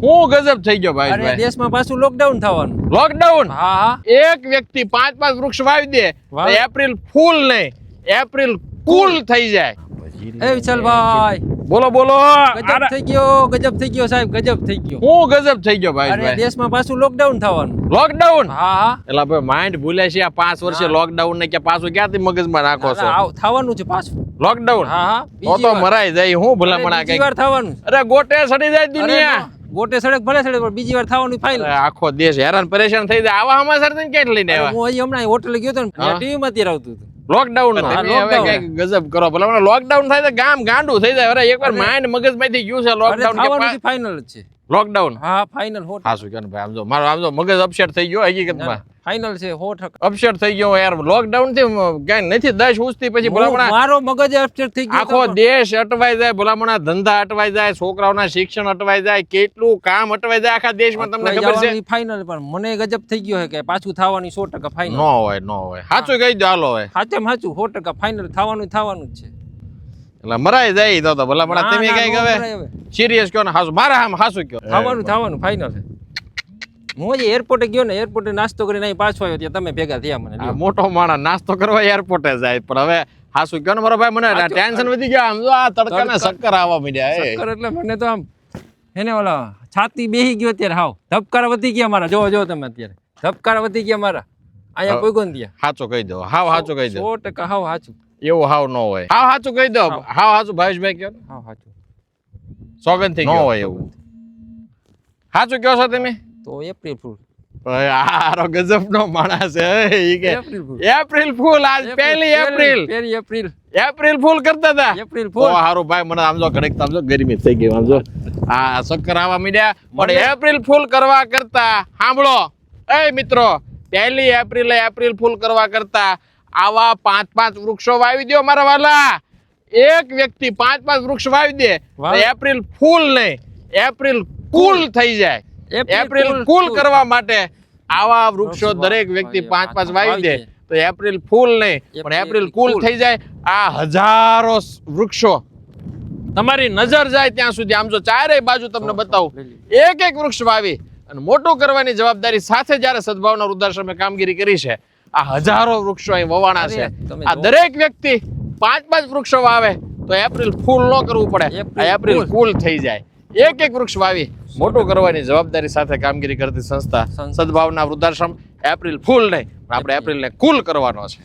હું ગજબ થઈ ગયો ભાઈ અરે દેશમાં પાછું લોકડાઉન થવાનું. લોકડાઉન હા હા એક વ્યક્તિ 5 વૃક્ષ વાવી દે તો એપ્રિલ ફૂલ નહીં એપ્રિલ કુલ થઈ જાય. એ વિશાલભાઈ બોલો બોલો ગજબ થઈ ગયો સાહેબ ગજબ થઈ ગયો. હું ગજબ થઈ ગયો ભાઈ અરે દેશમાં પાછું લોકડાઉન થવાનું. લોકડાઉન હા હા એટલે ભાઈ માઇન્ડ ભૂલે છે આ 5 વર્ષે લોકડાઉન ને કે પાછું ક્યાંથી મગજમાં નાખો છો થવાનું છે પાછું લોકડાઉન. હા હા તો મરાઈ જાય હું ભલામણા બીજી વાર થવાનું. અરે ગોટે સડી જાય દુનિયા. ગોટે સડક ભલે સડક પણ બીજી વાર થવાનું ફાઇનલ. આખો દેશ હેરાન પરેશાન થઈ જાય આવા સમાચાર થઈને ક્યાં લઈને આવ્યા? હું અહીં હમણાં હોટલ ગયો તો ને ટીવી માં ત્યારે આવતું હતું લોકડાઉન ગજબ કરો ભલા લોકડાઉન થાય તો ગામ ગાંડું થઈ જાય. અરે એકવાર માઇન્ડ મગજમાંથી ગયું છે લોકડાઉન ફાઇનલ જ છે લોકડાઉન. હા ફાઇનલ હો. હા શું કે ભાઈ આમ જો મારો આમ જો મગજ અપસેટ થઈ ગયો હકીકતમાં ફાઇનલ છે 100%. અપસેટ થઈ ગયો યાર લોકડાઉન થી કઈ નથી 10 ઉસતી પછી ભલામણા મારો મગજ અપસેટ થઈ ગયો. આખો દેશ અટવાઈ જાય ભલામણા ધંધા અટવાઈ જાય છોકરાઓના શિક્ષણ અટવાઈ જાય કેટલું કામ અટવાઈ જાય આખા દેશમાં તમને ખબર છે. ફાઇનલ પણ મને ગજબ થઈ ગયો છે કે પાછું થવાની 100% ફાઇનલ. નો હોય સાચું કહી દો હાલો હવે સાચું 100% ફાઇનલ થવાનું જ છે. એટલે મરાઈ જાય તો ભલામણા તમે કઈ હવે સિરિયસ કયો ને હાસુ મારા આમ હાસુ કયો થવાનું ફાઇનલ છે. હું જે એરપોર્ટે ગયો ને એરપોર્ટે નાસ્તો કરીને અહીં પાછો આવ્યો ત્યાં તમે ભેગા થયા મને. મોટો માણસ નાસ્તો કરવા એરપોર્ટે જાય પણ હવે હાસુ કયો ને મારો ભાઈ મને ટેન્શન વધી ગયા આમ જો આ તડકાને ચક્કર આવવા માંડ્યા. ચક્કર એટલે મને તો આમ એને ઓલા છાતી બેહી ગયો અત્યારે હાવ ધબકારા વધી ગયા મારા. જો તમે અત્યારે ધબકારા વધી ગયા મારા અહીંયા કોઈ ગોન દિયા. સાચું કહી દો હાવ સાચું કહી દો 100% હાવ સાચું. એવું હાવ ન હોય હાવ સાચું કહી દો હાવ સાચું ભાવેશભાઈ કયો હાવ સાચું સોગન થી ન હોય એવું સાચું કયો છો તમે તો એપ્રિલ ફૂલ. આરો ગજબ નો માણસ છે ઈ કે એપ્રિલ ફૂલ આજ પહેલી એપ્રિલ ફૂલ કરતા હતા. એપ્રિલ ફૂલ ઓ હારું ભાઈ મને આમ જો ઘડીક આમ જો ગરમી થઈ ગઈ આમ જો આ ચક્કર આવવા માંડ્યા પણ એપ્રિલ ફૂલ કરવા કરતા સાંભળો એ મિત્રો પહેલી એપ્રિલે એપ્રિલ ફૂલ કરવા કરતા આવા 5 વૃક્ષો વાવી દો મારા વાલા. એક વ્યક્તિ 5 વૃક્ષ વાવી દે તો એપ્રિલ ફૂલ નહીં એપ્રિલ કુલ થઈ જાય. એપ્રિલ કુલ કરવા માટે આવા વૃક્ષો દરેક વ્યક્તિ 5 વાવી દે તો એપ્રિલ ફૂલ નહીં પણ એપ્રિલ કુલ થઈ જાય. આ હજારો વૃક્ષો તમારી નજર જાય ત્યાં સુધી આમ જો ચારેય બાજુ તમને બતાવું એક વૃક્ષ વાવી અને મોટું કરવાની જવાબદારી સાથે જ્યારે સદભાવના વૃદ્ધાશ્રમે કામગીરી કરી છે આ હજારો વૃક્ષો અહીં વવાણા છે. આ દરેક વ્યક્તિ 5 વૃક્ષો વાવે તો એપ્રિલ ફૂલ ન કરવું પડે એપ્રિલ કુલ થઈ જાય. એક વૃક્ષ વાવી મોટું કરવાની જવાબદારી સાથે કામગીરી કરતી સંસ્થા સદભાવના વૃદ્ધાશ્રમ એપ્રિલ ફૂલ નહીં આપણે એપ્રિલ ને કુલ કરવાનો છે.